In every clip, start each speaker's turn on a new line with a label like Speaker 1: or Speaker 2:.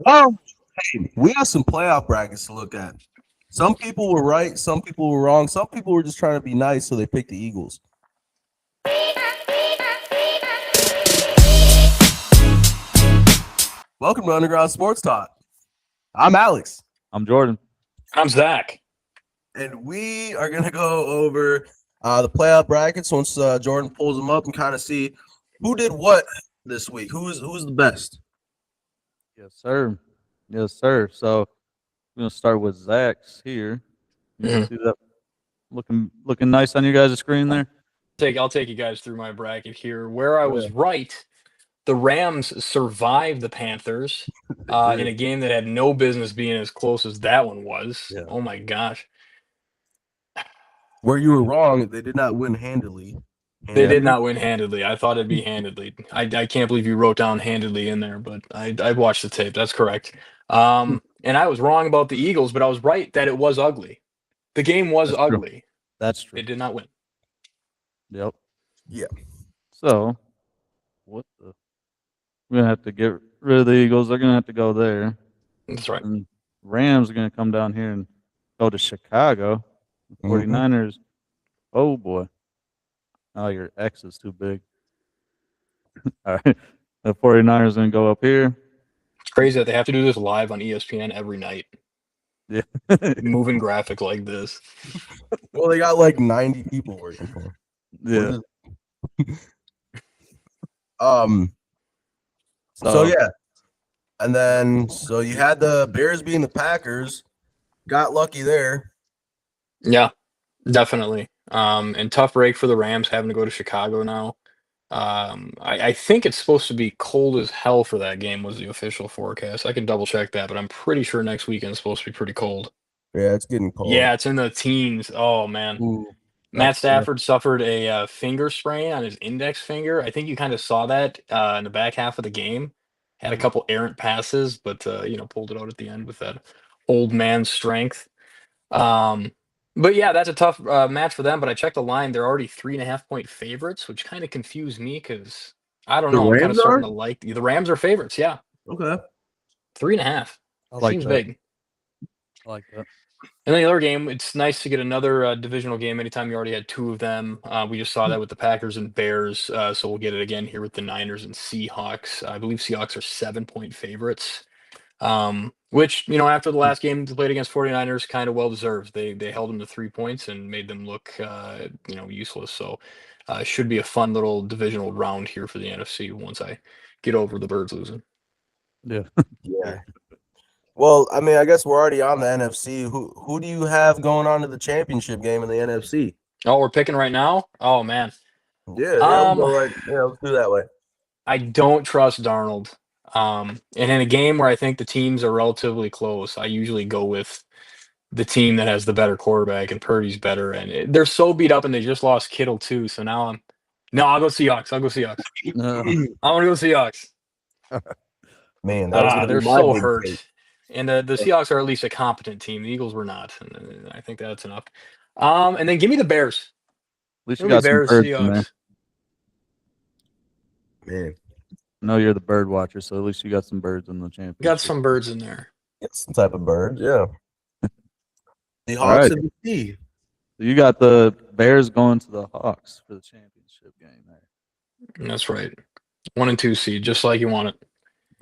Speaker 1: Well, hey, we have some playoff brackets to look at. Some people were right, some people were wrong, some people were just trying to be nice, so they picked the Eagles. Welcome to Underground Sports Talk. I'm Alex,
Speaker 2: I'm Jordan.
Speaker 3: I'm Zach.
Speaker 1: and we are going to go over the playoff brackets once Jordan pulls them up and kind of see who did what this week. Who's the best?
Speaker 2: Yes, sir. Yes, sir. So we're gonna start with Zach's here. You guys
Speaker 3: Mhm.
Speaker 2: see that looking nice on your guys' screen there?
Speaker 3: I'll take you guys through my bracket here. Where I
Speaker 2: Yeah.
Speaker 3: was right, the Rams survived the Panthers
Speaker 1: They
Speaker 3: in
Speaker 1: did.
Speaker 3: a game that had no business being as close as that one was.
Speaker 2: Yeah.
Speaker 3: Oh my gosh.
Speaker 1: Where you were wrong, they did not win handily.
Speaker 3: They did
Speaker 1: Handily?
Speaker 3: not win handedly. I thought it'd be handedly. I can't believe you wrote down handedly in there, but I watched the tape. That's correct. And I was wrong about the Eagles, but I was right that it was ugly. The game was
Speaker 2: That's true.
Speaker 3: ugly.
Speaker 2: That's
Speaker 3: It
Speaker 2: true.
Speaker 3: did not win.
Speaker 2: Yep.
Speaker 1: Yeah.
Speaker 2: So what the we're gonna have to get rid of the Eagles. They're gonna have to go there.
Speaker 3: That's right.
Speaker 2: And Rams are gonna come down here and go to Chicago. The
Speaker 1: Mhm.
Speaker 2: 49ers. Oh boy. Oh, your X is too big. All right. The 49ers gonna go up here.
Speaker 3: It's crazy that they have to do this live on ESPN every night.
Speaker 2: Yeah.
Speaker 3: Moving graphic like this.
Speaker 1: Well, they got like 90 people working for them.
Speaker 2: Yeah.
Speaker 1: Um. So
Speaker 2: So
Speaker 1: yeah, and then so you had the Bears being the Packers. Got lucky there.
Speaker 3: Yeah, definitely. And tough break for the Rams having to go to Chicago now. I think it's supposed to be cold as hell for that game was the official forecast. I can double check that, but I'm pretty sure next weekend is supposed to be pretty cold.
Speaker 1: Yeah, it's getting cold.
Speaker 3: Yeah, it's in the teens. Oh man.
Speaker 1: Ooh,
Speaker 3: Matt
Speaker 1: that's
Speaker 3: Stafford suffered a finger sprain on his index finger. I think you kind of saw that in the back half of the game. Had a couple errant passes, but pulled it out at the end with that old man strength. Um, but yeah, that's a tough match for them. But I checked the line; they're already 3.5 point favorites, which kind of confused me because I don't
Speaker 1: the
Speaker 3: know. I'm kind of
Speaker 1: Rams
Speaker 3: starting
Speaker 1: are
Speaker 3: to like the Rams are favorites. Yeah,
Speaker 1: okay.
Speaker 3: 3.5.
Speaker 2: I like
Speaker 3: Seems
Speaker 2: that.
Speaker 3: big.
Speaker 2: I like that.
Speaker 3: And then the other game, it's nice to get another divisional game anytime you already had two of them. We just saw that with the Packers and Bears, so we'll get it again here with the Niners and Seahawks. I believe Seahawks are 7 point favorites, which, after the last game they played against 49ers, kind of well deserved. They held them to 3 points and made them look, useless. So should be a fun little divisional round here for the NFC once I get over the Birds losing.
Speaker 2: Yeah.
Speaker 1: Yeah. Well, I mean, I guess we're already on the NFC. Who do you have going on to the championship game in the NFC?
Speaker 3: Oh, we're picking right now? Oh, man.
Speaker 1: Yeah, we'll
Speaker 3: Um,
Speaker 1: go right. Yeah, let's do that way.
Speaker 3: I don't trust Darnold. And in a game where I think the teams are relatively close, I usually go with the team that has the better quarterback, and Purdy's better. And they're so beat up, and they just lost Kittle too. So now no, I'll go Seahawks. I'll go Seahawks. I want to go Seahawks.
Speaker 1: Man, that was gonna be
Speaker 3: They're
Speaker 1: my
Speaker 3: so
Speaker 1: big take.
Speaker 3: hurt, and the Seahawks are at least a competent team. The Eagles were not, and I think that's enough. And then give me the Bears.
Speaker 2: At least you
Speaker 3: Give me
Speaker 2: got some
Speaker 3: Bears,
Speaker 2: birds in there.
Speaker 3: Seahawks.
Speaker 1: Man,
Speaker 2: I know you're the bird watcher, so at least you got some birds in the
Speaker 3: Got
Speaker 2: championship.
Speaker 3: some birds in there.
Speaker 1: it's some type of bird. Yeah, the
Speaker 2: All
Speaker 1: Hawks
Speaker 2: right.
Speaker 1: of the sea.
Speaker 2: So you got the Bears going to the Hawks for the championship game there.
Speaker 3: That's right. 1 and 2 seed, just like you want it.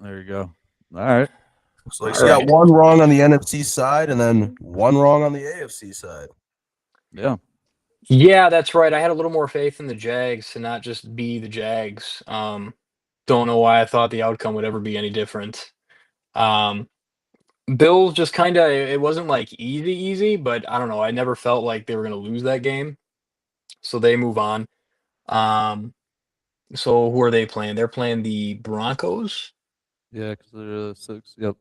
Speaker 2: There you go. All right.
Speaker 1: So you
Speaker 3: All
Speaker 1: got
Speaker 3: right.
Speaker 1: one wrong on the NFC side, and then one wrong on the AFC side.
Speaker 2: Yeah.
Speaker 3: Yeah, that's right. I had a little more faith in the Jags to not just be the Jags. Don't know why I thought the outcome would ever be any different. Um, Bills just kind of, it wasn't like easy, but I don't know. I never felt like they were going to lose that game. So they move on. Um, so who are they playing? They're playing the Broncos.
Speaker 2: Yeah, because they're 6. Yep.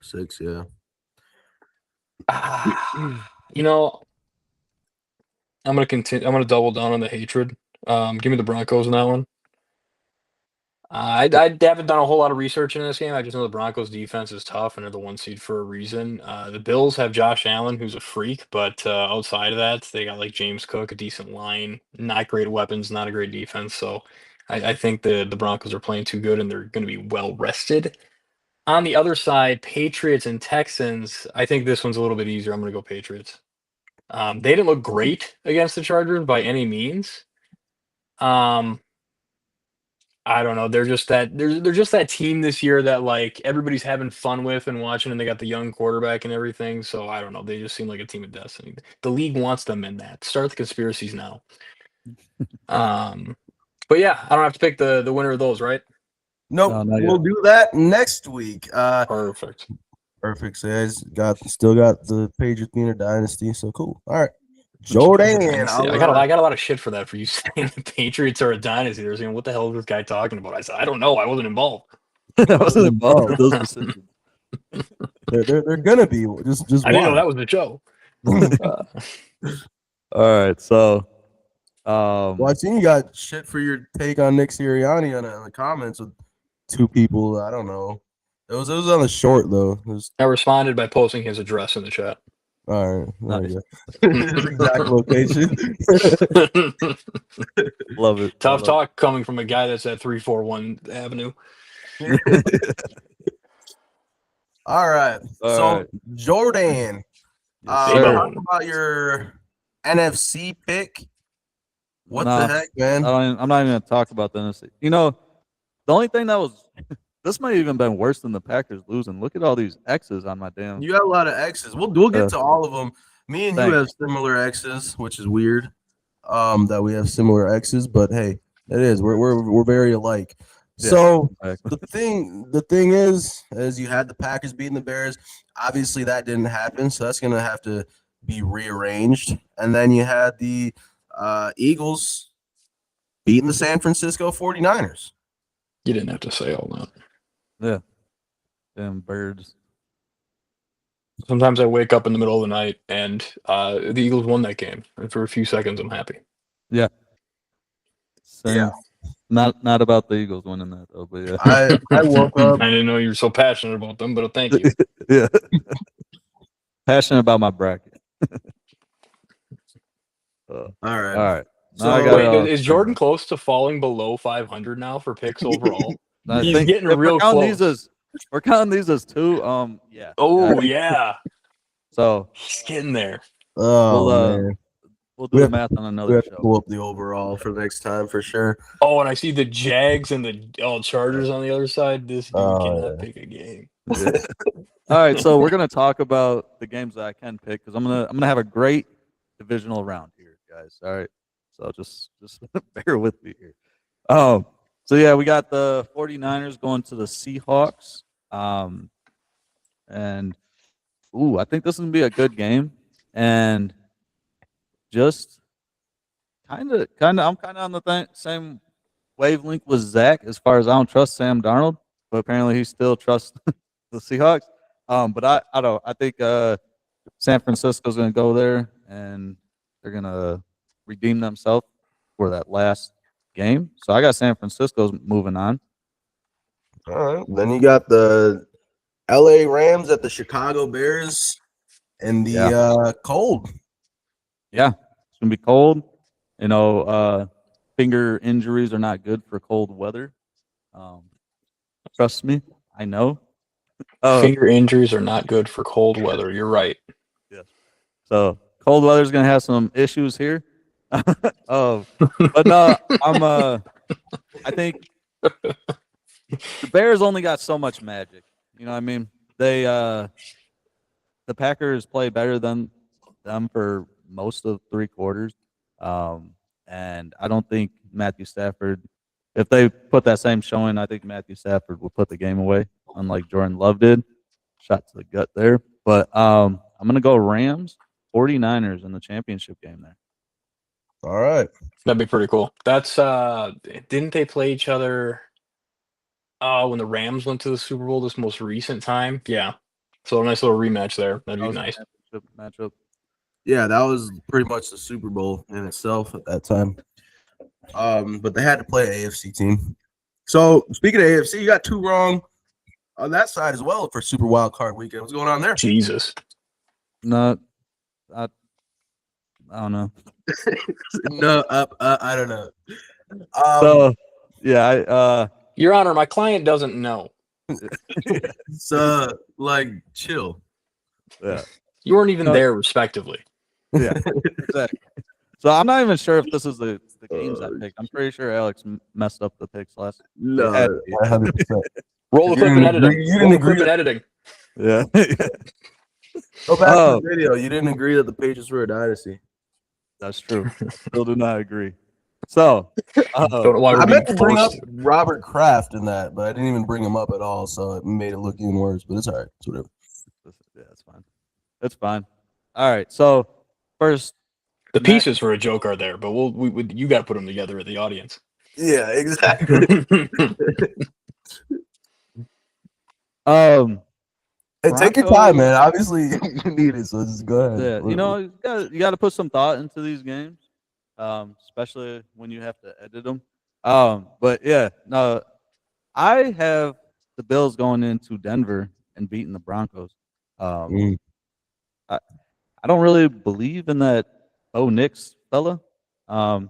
Speaker 1: 6, yeah.
Speaker 3: You know, I'm going to continue. I'm going to double down on the hatred. Give me the Broncos in that one. I haven't done a whole lot of research in this game. I just know the Broncos defense is tough and they're the 1 seed for a reason. The Bills have Josh Allen, who's a freak, but outside of that, they got like James Cook, a decent line, not great weapons, not a great defense. So I think the Broncos are playing too good and they're going to be well rested. On the other side, Patriots and Texans. I think this one's a little bit easier. I'm going to go Patriots. They didn't look great against the Chargers by any means. I don't know. They're just that team this year that like everybody's having fun with and watching, and they got the young quarterback and everything. So I don't know. They just seem like a team of destiny. The league wants them in that. Start the conspiracies now. But yeah, I don't have to pick the winner of those, right?
Speaker 1: Nope.
Speaker 2: No, not
Speaker 1: We'll
Speaker 2: yet.
Speaker 1: do that next week.
Speaker 3: Perfect.
Speaker 1: Perfect. So guys still got the Patriots being a dynasty. So cool. All right. Jordan.
Speaker 3: I got a lot of shit for that for you saying the Patriots are a dynasty. They're saying, what the hell is this guy talking about? I said, I don't know. I wasn't involved.
Speaker 2: I wasn't involved with those decisions.
Speaker 1: They're gonna be just
Speaker 3: I didn't know that was the show.
Speaker 2: All right, so
Speaker 1: well, I seen you got shit for your take on Nick Sirianni on the comments with two people. I don't know. It was on the short though.
Speaker 3: I responded by posting his address in the chat.
Speaker 1: All right.
Speaker 2: Nice.
Speaker 1: His exact location.
Speaker 2: love it.
Speaker 3: Tough talk coming from a guy that's at 341 Avenue.
Speaker 1: All right. So Jordan, talk about your NFC pick. What the heck, man?
Speaker 2: I'm not even gonna talk about the NFC. You know, the only thing that was this might even been worse than the Packers losing. Look at all these X's on my damn.
Speaker 1: You got a lot of X's. We'll get to all of them. Me and you have similar X's, which is weird. That we have similar X's, but hey, it is. We're very alike.
Speaker 2: Yeah,
Speaker 1: so
Speaker 2: exactly.
Speaker 1: the thing is you had the Packers beating the Bears. Obviously, that didn't happen, so that's gonna have to be rearranged. And then you had the Eagles beating the San Francisco 49ers.
Speaker 3: You didn't have to say all that.
Speaker 2: Yeah. Damn birds.
Speaker 3: Sometimes I wake up in the middle of the night and the Eagles won that game. And for a few seconds, I'm happy.
Speaker 2: Yeah. Same.
Speaker 1: Yeah.
Speaker 2: Not about the Eagles winning that though, but yeah.
Speaker 1: I woke up.
Speaker 3: I didn't know you were so passionate about them, but thank you.
Speaker 2: Yeah. Passionate about my bracket.
Speaker 1: All right.
Speaker 2: All right.
Speaker 1: So
Speaker 3: is Jordan close to falling below 500 now for picks overall? He's
Speaker 2: think
Speaker 3: getting real close.
Speaker 2: We're counting these as two. Yeah.
Speaker 3: Oh yeah.
Speaker 2: So
Speaker 3: he's getting there.
Speaker 1: Oh man.
Speaker 2: We'll do the math on another show.
Speaker 1: Pull up the overall for next time for sure.
Speaker 3: Oh, and I see the Jags and the Chargers on the other side. This dude cannot pick a game.
Speaker 2: Yeah. All right, so we're gonna talk about the games that I can pick because I'm gonna have a great divisional round here, guys. All right, so just bear with me here. So yeah, we got the 49ers going to the Seahawks. And I think this is gonna be a good game. And just kind of I'm kind of on the same wavelength with Zach as far as I don't trust Sam Darnold, but apparently he still trusts the Seahawks. But I don't. I think San Francisco's gonna go there and they're gonna redeem themselves for that last game. So I got San Francisco's moving on.
Speaker 1: All right. Then you got the LA Rams at the Chicago Bears in the cold.
Speaker 2: Yeah, it's gonna be cold. You know, finger injuries are not good for cold weather. Trust me, I know.
Speaker 3: Finger injuries are not good for cold weather. You're right.
Speaker 2: Yes. So cold weather is gonna have some issues here. But no, I think the Bears only got so much magic. You know what I mean? They the Packers play better than them for most of 3 quarters. And I don't think Matthew Stafford, if they put that same showing, I think Matthew Stafford will put the game away, unlike Jordan Love did. Shot to the gut there. But I'm gonna go Rams, 49ers in the championship game there.
Speaker 1: All right.
Speaker 3: That'd be pretty cool. That's didn't they play each other when the Rams went to the Super Bowl this most recent time? Yeah. So a nice little rematch there. That'd be nice.
Speaker 2: Matchup.
Speaker 1: Yeah, that was pretty much the Super Bowl in itself at that time. But they had to play an AFC team. So speaking of AFC, you got 2 wrong on that side as well for Super Wild Card Weekend. What's going on there?
Speaker 3: Jesus.
Speaker 2: No, I don't know.
Speaker 1: No, I don't know.
Speaker 2: So yeah,
Speaker 3: Your Honor, my client doesn't know.
Speaker 1: So like chill.
Speaker 2: Yeah.
Speaker 3: You weren't even
Speaker 2: No.
Speaker 3: there, respectively.
Speaker 2: Yeah. Exactly. So I'm not even sure if this is the games I picked. I'm pretty sure Alex messed up the picks last.
Speaker 1: No,
Speaker 2: had to be.
Speaker 1: 100%.
Speaker 3: Roll the
Speaker 1: You
Speaker 3: clip in
Speaker 1: didn't
Speaker 3: editing.
Speaker 1: agree- you didn't
Speaker 3: Roll the
Speaker 1: agree
Speaker 3: clip in
Speaker 1: that-
Speaker 3: editing.
Speaker 2: Yeah.
Speaker 1: Go back to
Speaker 2: Oh.
Speaker 1: the video. You didn't agree that the Patriots were a dynasty.
Speaker 2: That's true. Still do not agree. So
Speaker 3: Don't know why we're
Speaker 1: I
Speaker 3: being
Speaker 1: meant to bring up
Speaker 3: forced.
Speaker 1: Robert Kraft in that, but I didn't even bring him up at all, so it made it look even worse. But it's all right. It's whatever.
Speaker 2: yeah, that's fine. That's fine. All right. So first,
Speaker 3: The
Speaker 2: Matt-
Speaker 3: pieces for a joke are there, but you got to put them together at the audience.
Speaker 1: Yeah, exactly. Hey, take your
Speaker 2: Broncos-
Speaker 1: time, man. Obviously, you need it, so just go ahead.
Speaker 2: Yeah, you got to put some thought into these games, especially when you have to edit them. But yeah, no, I have the Bills going into Denver and beating the Broncos.
Speaker 1: Mm.
Speaker 2: I don't really believe in that Nix fella. I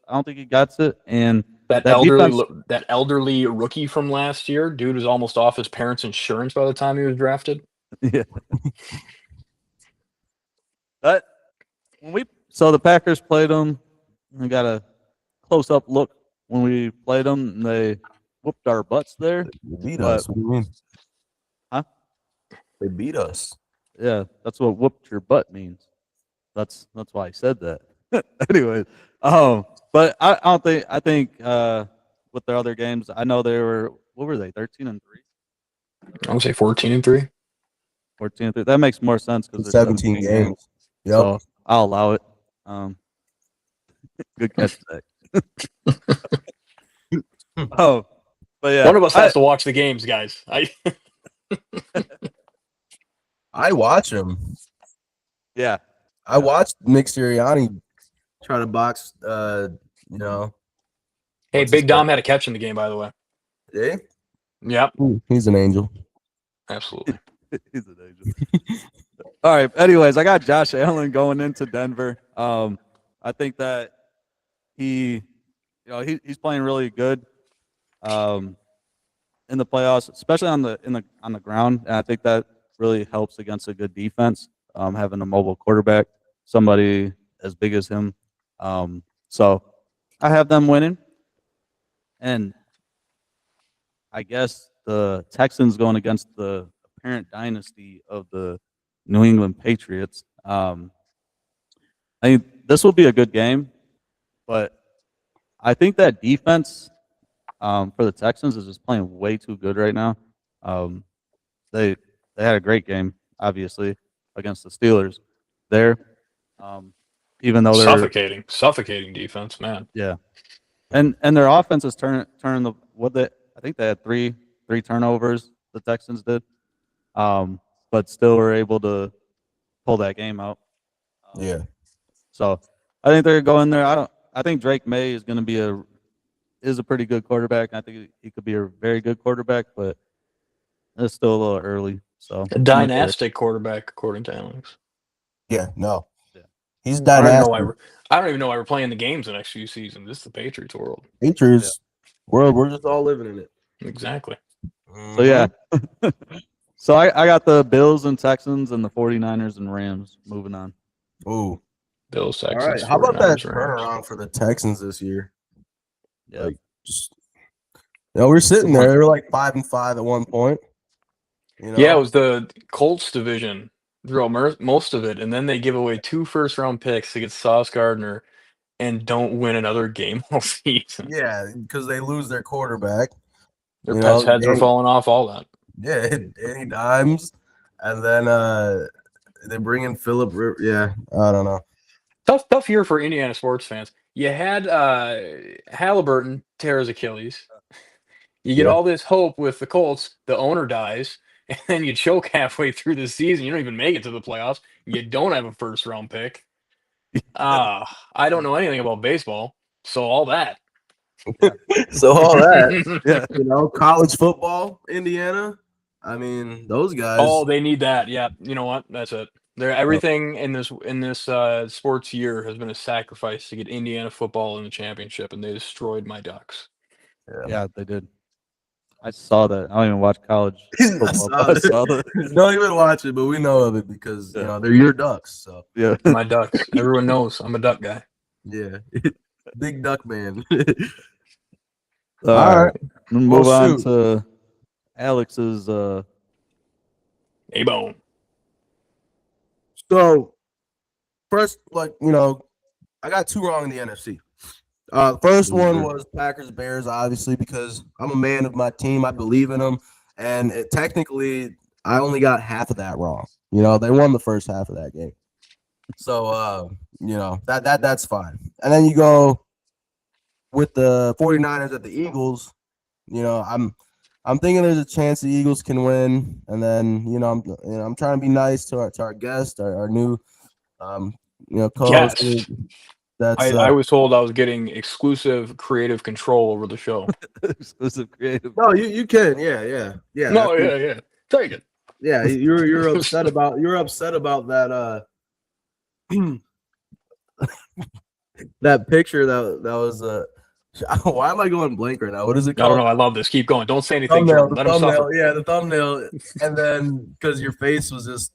Speaker 2: don't think he got it, and
Speaker 3: that elderly rookie from last year, dude was almost off his parents' insurance by the time he was drafted.
Speaker 2: Yeah. But so the Packers played them. We got a close up look when we played them. And they whooped our butts there.
Speaker 1: They beat
Speaker 2: But-
Speaker 1: us. What do you mean?
Speaker 2: Huh?
Speaker 1: They beat us.
Speaker 2: Yeah, that's what whooped your butt means. That's why I said that. Anyway, but I don't think with their other games, I know they were what were they 13-3,
Speaker 3: I'm gonna say 14-3.
Speaker 2: 14-3. That makes more sense because
Speaker 1: 17 games. Yep.
Speaker 2: So I'll allow it. Good catch, Zach. Oh, but yeah,
Speaker 3: One of us has to watch the games, guys.
Speaker 1: I watch him.
Speaker 2: yeah.
Speaker 1: I watched Nick Sirianni try to box. You know,
Speaker 3: Hey,
Speaker 1: What's
Speaker 3: Big
Speaker 1: his
Speaker 3: Dom had a catch in the game, by the way.
Speaker 1: eh?
Speaker 3: Yep,
Speaker 1: He's an angel.
Speaker 3: absolutely.
Speaker 2: He's an angel. All right. Anyways, I got Josh Allen going into Denver. I think that he's playing really good in the playoffs, especially on the ground. And I think that really helps against a good defense. Having a mobile quarterback, somebody as big as him. So I have them winning, and I guess the Texans going against the apparent dynasty of the New England Patriots. I think this will be a good game, but I think that defense for the Texans is just playing way too good right now. They had a great game, obviously, against the Steelers there. Even though they're
Speaker 3: Suffocating defense, man.
Speaker 2: yeah, and their offense is turning I think they had three turnovers. The Texans did, but still were able to pull that game out.
Speaker 1: Yeah.
Speaker 2: So I think they're going there. I think Drake May is going to be a pretty good quarterback. I think he could be a very good quarterback, but it's still a little early. So
Speaker 3: A dynastic quarterback, according to Alex.
Speaker 1: Yeah. No.
Speaker 2: Yeah.
Speaker 1: He's
Speaker 3: I
Speaker 1: dynastic.
Speaker 3: don't even know why we're playing the games the next few seasons. This is the Patriots world.
Speaker 1: Patriots world. We're just all living in it.
Speaker 3: Exactly.
Speaker 2: So yeah. So I got the Bills and Texans and the 49ers and Rams moving on.
Speaker 1: Ooh.
Speaker 3: Bills,
Speaker 1: All
Speaker 3: Texans,
Speaker 1: right. How about that
Speaker 3: 49ers, Rams.
Speaker 1: turnaround for the Texans this year?
Speaker 2: Yeah.
Speaker 1: Like, just we're sitting there. They were like 5-5 at one point. You know?
Speaker 3: Yeah, it was the Colts division throughout most of it, and then they give away 2 first-round picks to get Sauce Gardner and don't win another game all season.
Speaker 1: Yeah, because they lose their quarterback.
Speaker 3: Their pets' heads are falling off, all that.
Speaker 1: Yeah, Danny Dimes, and then they bring in Philip. Yeah, I don't know.
Speaker 3: Tough year for Indiana sports fans. You had Halliburton tear his Achilles. You get all this hope with the Colts. The owner dies, and then you choke halfway through the season. You don't even make it to the playoffs. You don't have a first-round pick. I don't know anything about baseball, so all that.
Speaker 1: So all that, yeah, college football, Indiana. I mean, those guys.
Speaker 3: Oh, they need that. Yeah, you know what? That's it. Everything in this sports year has been a sacrifice to get Indiana football in the championship, and they destroyed my Ducks.
Speaker 2: Yeah, they did. I saw that. I don't even watch college
Speaker 1: I
Speaker 2: football.
Speaker 1: saw
Speaker 2: But I saw
Speaker 1: it.
Speaker 2: that.
Speaker 1: Don't even watch it, but we know of it because you
Speaker 2: Yeah.
Speaker 1: know they're your ducks. So
Speaker 2: Yeah.
Speaker 3: My ducks. Everyone knows I'm a duck guy.
Speaker 1: yeah, big duck man.
Speaker 2: All
Speaker 1: All
Speaker 2: right.
Speaker 1: right.
Speaker 2: Move
Speaker 1: Well,
Speaker 2: on
Speaker 1: shoot.
Speaker 2: to Alex's.
Speaker 3: A-bone.
Speaker 1: So first, I got two wrong in the NFC. First one was Packers Bears, obviously, because I'm a man of my team. I believe in them, and technically, I only got half of that wrong. They won the first half of that game, so that's fine. And then you go with the 49ers at the Eagles. I'm thinking there's a chance the Eagles can win, and then I'm trying to be nice to our guest, our new co-host.
Speaker 3: Yes.
Speaker 1: That's
Speaker 3: I was told I was getting exclusive creative control over the show.
Speaker 2: Exclusive creative.
Speaker 1: no, you can, yeah.
Speaker 3: No, yeah. Take it.
Speaker 1: Yeah, you're upset about that that picture that was why am I going blank right now? What is it
Speaker 3: I don't
Speaker 1: called?
Speaker 3: know. I love this. Keep going. Don't say anything,
Speaker 1: Thumbnail,
Speaker 3: Jordan.
Speaker 1: the
Speaker 3: Let him
Speaker 1: thumbnail,
Speaker 3: suffer.
Speaker 1: yeah, the thumbnail, and then because your face was just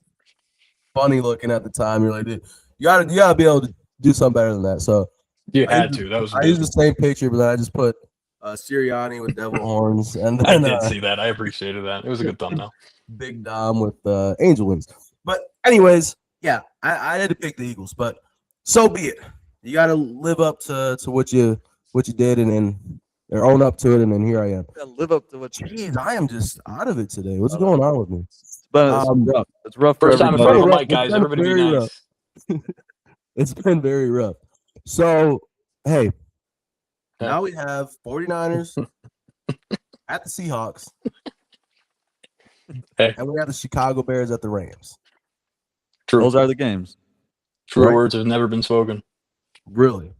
Speaker 1: funny looking at the time, you're like, dude, you gotta be able to do something better than that. So
Speaker 3: You had to. That was
Speaker 1: I used the
Speaker 3: abysmal.
Speaker 1: same picture, but then I just put Sirianni with devil horns, and
Speaker 3: I
Speaker 1: then
Speaker 3: did see that. I appreciated that. It was a good thumbnail.
Speaker 1: Big Dom with angel wings. But anyways, yeah, I had to pick the Eagles, but so be it. You got to live up to what you did, or own up to it, and then here I am.
Speaker 2: Live up to what.
Speaker 1: Jeez, I am just out of it today. What's going on with me?
Speaker 2: But it's rough. It's rough for
Speaker 3: First time in
Speaker 2: everybody.
Speaker 3: front of a
Speaker 1: rough.
Speaker 3: mic, guys.
Speaker 1: It's been
Speaker 3: Everybody be
Speaker 1: very
Speaker 3: nice.
Speaker 1: It's been very rough. So, hey,
Speaker 3: Yeah.
Speaker 1: now we have 49ers at the Seahawks.
Speaker 3: Hey.
Speaker 1: And we have the Chicago Bears at the Rams.
Speaker 3: True.
Speaker 2: Those are the games.
Speaker 3: True
Speaker 1: Right.
Speaker 3: words have never been spoken.
Speaker 1: Really?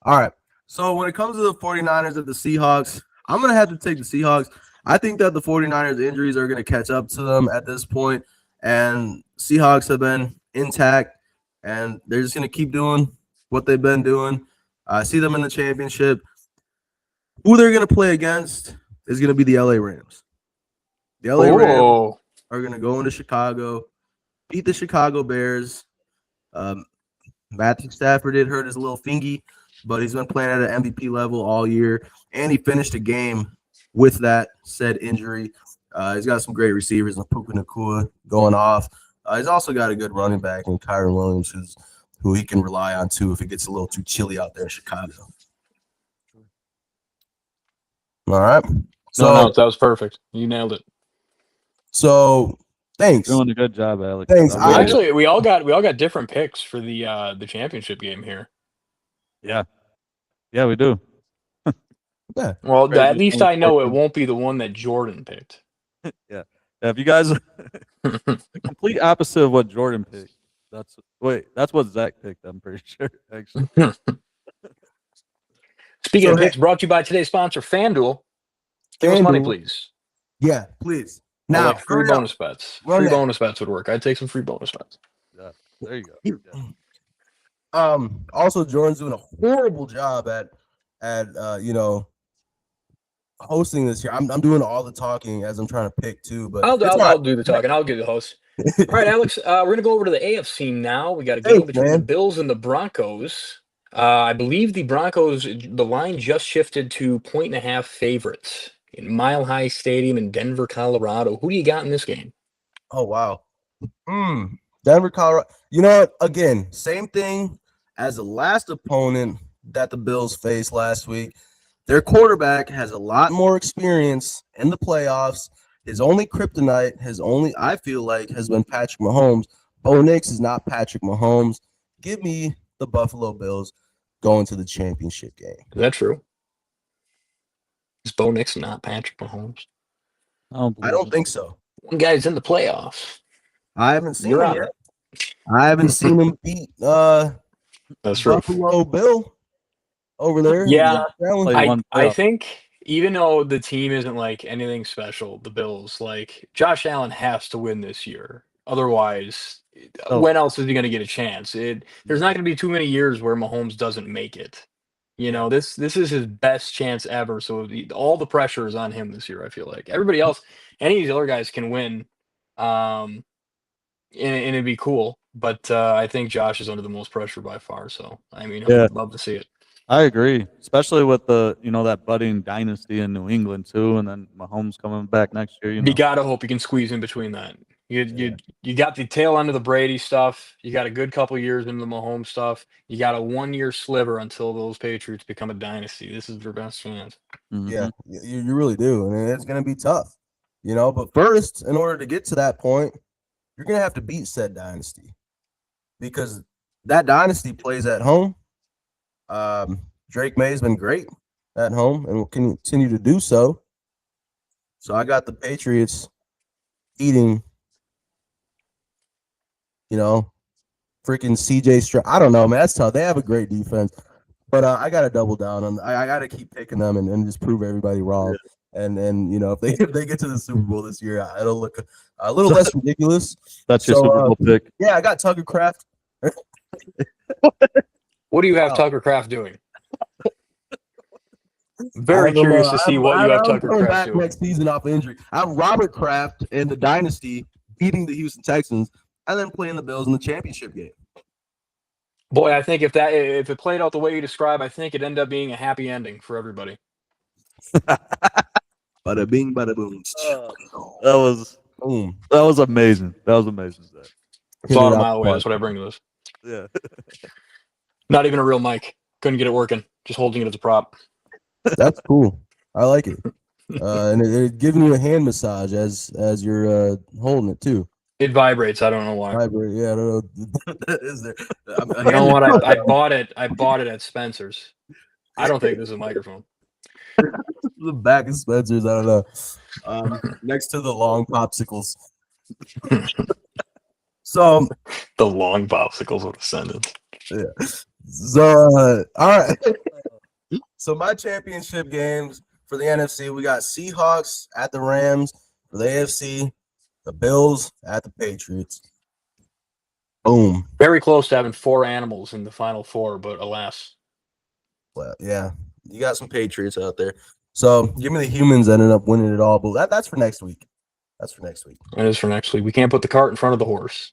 Speaker 1: All right. So when it comes to the 49ers at the Seahawks, I'm going to have to take the Seahawks. I think that the 49ers injuries are going to catch up to them at this point, and Seahawks have been intact, and they're just going to keep doing what they've been doing. I see them in the championship. Who they're going to play against is going to be the LA Rams. The LA Rams are going to go into Chicago, beat the Chicago Bears. Matthew Stafford did hurt his little fingy, but he's been playing at an MVP level all year, and he finished a game with that said injury. He's got some great receivers, like Puka Nacua going off. He's also got a good running back in Kyron Williams, who he can rely on too if it gets a little too chilly out there in Chicago. All right. So
Speaker 3: No, that was perfect. You nailed it.
Speaker 1: So thanks.
Speaker 2: Doing a good job, Alex.
Speaker 1: Thanks.
Speaker 3: Actually, we all got different picks for the championship game here.
Speaker 2: Yeah, we do.
Speaker 1: Yeah.
Speaker 3: Well,
Speaker 2: Crazy.
Speaker 3: at least I know it won't be the one that Jordan picked.
Speaker 2: Yeah. If you guys the complete opposite of what Jordan picked. That's what Zach picked, I'm pretty sure, actually.
Speaker 3: Speaking
Speaker 1: So,
Speaker 3: of picks, brought to you by today's sponsor, FanDuel. Give us money, please.
Speaker 1: Yeah, please.
Speaker 3: I
Speaker 1: Now,
Speaker 3: like free bonus bets.
Speaker 1: Run
Speaker 3: Free
Speaker 1: that.
Speaker 3: bonus bets would work. I'd take some free bonus bets.
Speaker 2: Yeah, there you go. Yeah.
Speaker 1: Also, Jordan's doing a horrible job at hosting this year. I'm doing all the talking as I'm trying to pick too, but
Speaker 3: I'll do the talking. I'll give the host. All right, Alex. We're gonna go over to the AFC now. We got a game between the Bills and the Broncos. I believe the Broncos. The line just shifted to 1.5 favorites in Mile High Stadium in Denver, Colorado. Who do you got in this game?
Speaker 1: Oh wow. Denver, Colorado. You know what? Again, same thing as the last opponent that the Bills faced last week. Their quarterback has a lot more experience in the playoffs. His only kryptonite I feel like, has been Patrick Mahomes. Bo Nix is not Patrick Mahomes. Give me the Buffalo Bills going to the championship game.
Speaker 3: Is that true? Is Bo Nix not Patrick Mahomes?
Speaker 1: I don't think so.
Speaker 3: One guy's in the playoffs.
Speaker 1: I haven't seen
Speaker 3: You're
Speaker 1: him
Speaker 3: on
Speaker 1: yet.
Speaker 3: it.
Speaker 1: I haven't seen him beat
Speaker 3: That's true.
Speaker 1: Buffalo Bill over there.
Speaker 3: Yeah,
Speaker 2: Play
Speaker 3: I think even though the team isn't like anything special, the Bills, like Josh Allen has to win this year. Otherwise, when else is he going to get a chance? There's not going to be too many years where Mahomes doesn't make it. You know, this is his best chance ever. So all the pressure is on him this year. I feel like everybody else, any of these other guys can win, and it'd be cool. But I think Josh is under the most pressure by far. So I mean, I
Speaker 2: Yeah.
Speaker 3: would love to see it.
Speaker 2: I agree, especially with the that budding dynasty in New England too, and then Mahomes coming back next year.
Speaker 3: You gotta hope you can squeeze in between that. You got the tail end of the Brady stuff. You got a good couple years into the Mahomes stuff. You got a 1-year sliver until those Patriots become a dynasty. This is their best chance.
Speaker 1: Yeah, you really do, and it's going to be tough, But first, in order to get to that point, you're going to have to beat said dynasty because that dynasty plays at home. Drake May's been great at home and will continue to do so. So I got the Patriots eating, freaking CJ Stroud. I don't know, man. That's tough. They have a great defense, but I got to double down on. I got to keep picking them and just prove everybody wrong. Yeah. And if they get to the Super Bowl this year, it'll look a little less ridiculous.
Speaker 2: That's your Super Bowl pick.
Speaker 1: Yeah, I got Tucker Kraft.
Speaker 3: What do you have Tucker Kraft doing? Very curious to see what you have Tucker Kraft doing
Speaker 1: next season off injury. I have Robert Kraft in the dynasty beating the Houston Texans and then playing the Bills in the championship game.
Speaker 3: Boy, I think if it played out the way you describe, I think it ended up being a happy ending for everybody.
Speaker 1: Bada bing, bada boom.
Speaker 2: That was amazing. That was amazing.
Speaker 3: Thought a mile away. That's what I bring to this.
Speaker 2: Yeah.
Speaker 3: Not even a real mic. Couldn't get it working. Just holding it as a prop.
Speaker 1: That's cool. I like it. And it's giving you a hand massage as you're holding it too.
Speaker 3: It vibrates. I don't know why.
Speaker 1: Vibrate. Yeah, I don't know. That is there.
Speaker 3: You know what? I bought it. I bought it at Spencer's. I don't think this is a microphone.
Speaker 1: The back of Spencer's. I don't know. Next to the long popsicles. So
Speaker 3: the long popsicles with a sentence.
Speaker 1: Yeah. So all right. So my championship games for the NFC, we got Seahawks at the Rams. For the AFC, the Bills at the Patriots. Boom.
Speaker 3: Very close to having 4 animals in the final 4, but alas.
Speaker 1: Well, yeah, you got some Patriots out there. So give me the humans ended up winning it all, but that's for next week. That's for next week.
Speaker 3: It is for next week. We can't put the cart in front of the horse.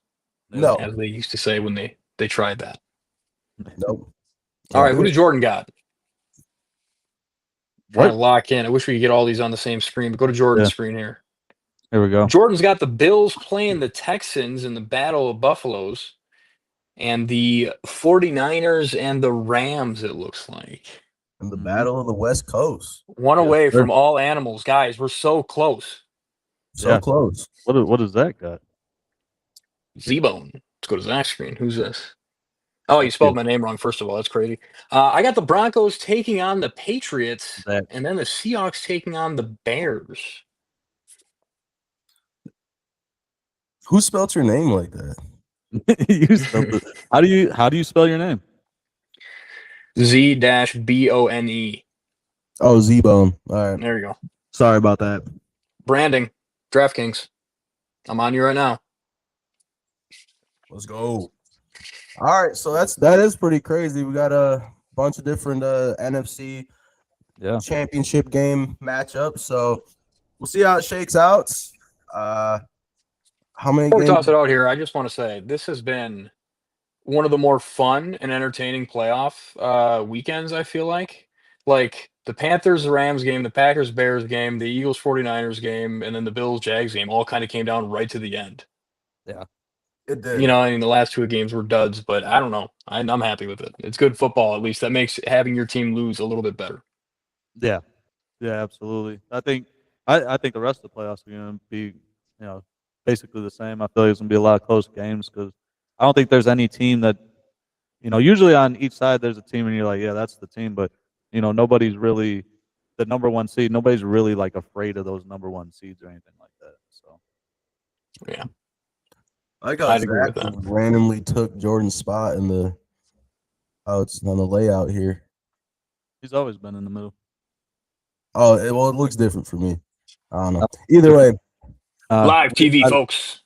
Speaker 1: No.
Speaker 3: As they used to say when they tried that.
Speaker 1: Nope.
Speaker 3: All right, who does Jordan got?
Speaker 2: What?
Speaker 3: Trying to lock in. I wish we could get all these on the same screen, but go to Jordan's screen here.
Speaker 2: Here we go.
Speaker 3: Jordan's got the Bills playing the Texans in the Battle of Buffaloes and the 49ers and the Rams, it looks like.
Speaker 1: In the Battle of the West Coast.
Speaker 3: One away from all animals. Guys, we're so close.
Speaker 1: So close.
Speaker 2: What does that got?
Speaker 3: Z-Bone. Let's go to Zach's screen. Who's this? Oh, you spelled my name wrong, first of all. That's crazy. I got the Broncos taking on the Patriots, and then the Seahawks taking on the Bears.
Speaker 1: Who spelled your name like that?
Speaker 2: You spelled it. How do you spell your name?
Speaker 3: Z-B-O-N-E.
Speaker 1: Oh, Z-Bone. All right.
Speaker 3: There you go.
Speaker 1: Sorry about that.
Speaker 3: Branding. DraftKings. I'm on you right now.
Speaker 1: Let's go. All right, so that is pretty crazy. We got a bunch of different NFC championship game matchups. So we'll see how it shakes out. How many
Speaker 3: Before we
Speaker 1: games?
Speaker 3: toss it out here, I just want to say this has been one of the more fun and entertaining playoff weekends, I feel like. Like the Panthers-Rams game, the Packers-Bears game, the Eagles-49ers game, and then the Bills-Jags game all kind of came down right to the end.
Speaker 2: Yeah.
Speaker 1: It did.
Speaker 3: I mean, the last 2 games were duds, but I don't know. I'm happy with it. It's good football, at least. That makes having your team lose a little bit better.
Speaker 2: Yeah. Yeah, absolutely. I think the rest of the playoffs are going to be, basically the same. I feel like it's going to be a lot of close games because I don't think there's any team that, usually on each side there's a team and you're like, yeah, that's the team. But, nobody's really the number 1 seed. Nobody's really like afraid of those number 1 seeds or anything like that. So,
Speaker 3: yeah.
Speaker 1: I got Zach randomly took Jordan's spot in the it's on the layout here.
Speaker 2: He's always been in the middle.
Speaker 1: Oh, it looks different for me. I don't know. Either way,
Speaker 3: live TV, folks.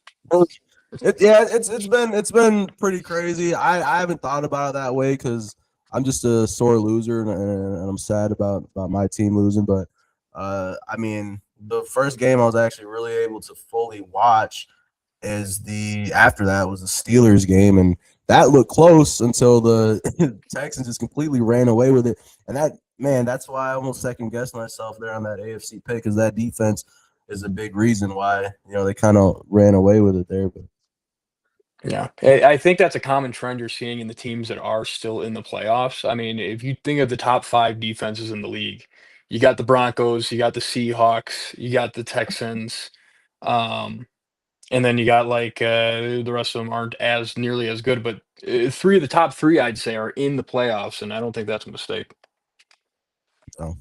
Speaker 1: It's been pretty crazy. I haven't thought about it that way because I'm just a sore loser, and I'm sad about my team losing. But I mean, the first game I was actually really able to fully watch after that was the Steelers game, and that looked close until the Texans just completely ran away with it. And that's why I almost second guessed myself there on that AFC pick, because that defense is a big reason why they kind of ran away with it there. But
Speaker 3: Yeah, I think that's a common trend you're seeing in the teams that are still in the playoffs. I mean, if you think of the top 5 defenses in the league, you got the Broncos, you got the Seahawks, you got the Texans, um, and then you got like the rest of them aren't as nearly as good. But 3 of the top 3, I'd say, are in the playoffs, and I don't think that's a mistake.
Speaker 1: oh,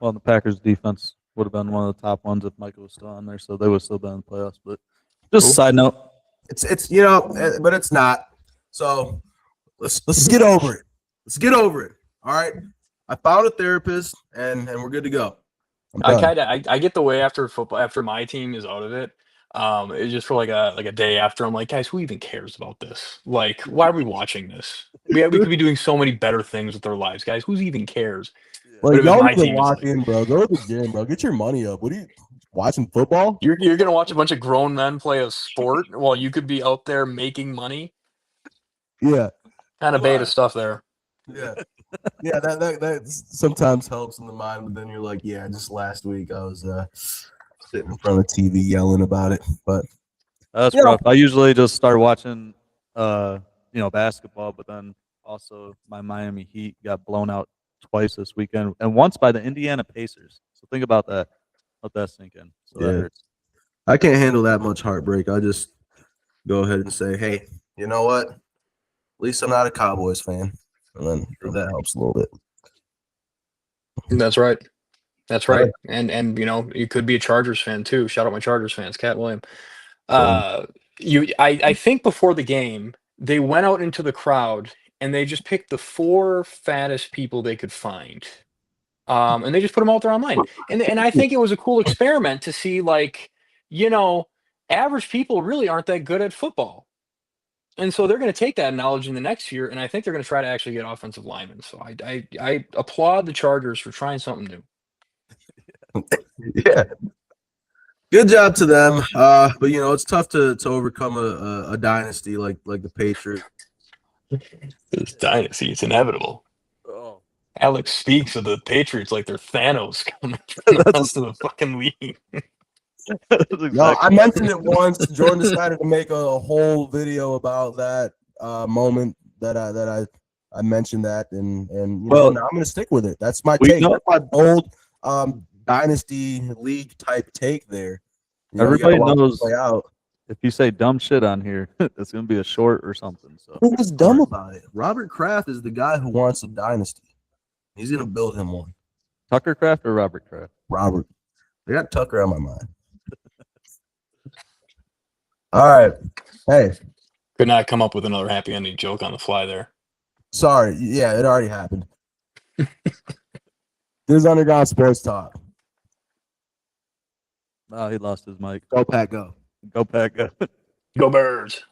Speaker 2: Well, the Packers defense would have been one of the top ones if Michael was still on there, so they would still been in the playoffs. But just a
Speaker 3: Cool.
Speaker 2: side note.
Speaker 1: it's but it's not. So let's get over it. Let's get over it. All right. I found a therapist, and we're good to go.
Speaker 3: I get the way after football, after my team is out of it. It's just for like a day after. I'm like, guys, who even cares about this? Like, why are we watching this? We could be doing so many better things with our lives, guys. Who even cares?
Speaker 1: Like,
Speaker 3: But if it's
Speaker 1: y'all
Speaker 3: my
Speaker 1: need to
Speaker 3: team, it's
Speaker 1: lock
Speaker 3: like,
Speaker 1: in, bro. Go to the gym, bro. Get your money up. What are you watching football?
Speaker 3: you're gonna watch a bunch of grown men play a sport while you could be out there making money.
Speaker 1: Yeah,
Speaker 3: Kind of
Speaker 2: Why?
Speaker 3: beta stuff there.
Speaker 1: yeah, yeah. That sometimes helps in the mind, but then you're like, yeah, just last week I was sitting in front of the TV yelling about it. But
Speaker 2: That's
Speaker 1: Yeah.
Speaker 2: rough. I usually just start watching, basketball, but then also my Miami Heat got blown out twice this weekend, and once by the Indiana Pacers. So think about that. Let that sink in. So that
Speaker 1: Yeah.
Speaker 2: hurts.
Speaker 1: I can't handle that much heartbreak. I just go ahead and say, hey, you know what? At least I'm not a Cowboys fan, and then that helps a little bit.
Speaker 3: That's right. That's right. And you could be a Chargers fan too. Shout out my Chargers fans, Cat William. I think before the game, they went out into the crowd and they just picked the 4 fattest people they could find. And they just put them out there online. And I think it was a cool experiment to see, like, average people really aren't that good at football. And so they're going to take that knowledge in the next year, and I think they're going to try to actually get offensive linemen. So I applaud the Chargers for trying something new.
Speaker 1: Yeah. Good job to them. But it's tough to overcome a dynasty like the Patriots.
Speaker 3: This dynasty, it's inevitable.
Speaker 2: Oh,
Speaker 3: Alex speaks of the Patriots like they're Thanos coming from the rest of the fucking league.
Speaker 1: No, I mentioned it once. Jordan decided to make a whole video about that moment that I mentioned that, and now I'm gonna stick with it. That's my take. That's my bold dynasty league type take there.
Speaker 2: Everybody knows
Speaker 1: play out.
Speaker 2: if you say dumb shit on here, it's gonna be a short or something. So
Speaker 1: Who was dumb about it? Robert Kraft is the guy who wants a dynasty. He's gonna build him one.
Speaker 2: Tucker Kraft or Robert Kraft?
Speaker 1: Robert. I got Tucker on my mind. All right. Hey,
Speaker 3: Could not come up with another happy ending joke on the fly there.
Speaker 1: sorry. Yeah, it already happened. This is Underground Sports Talk.
Speaker 2: Oh, he lost his mic.
Speaker 1: Go Pack, go.
Speaker 2: Go Pack. Go.
Speaker 3: Go Birds.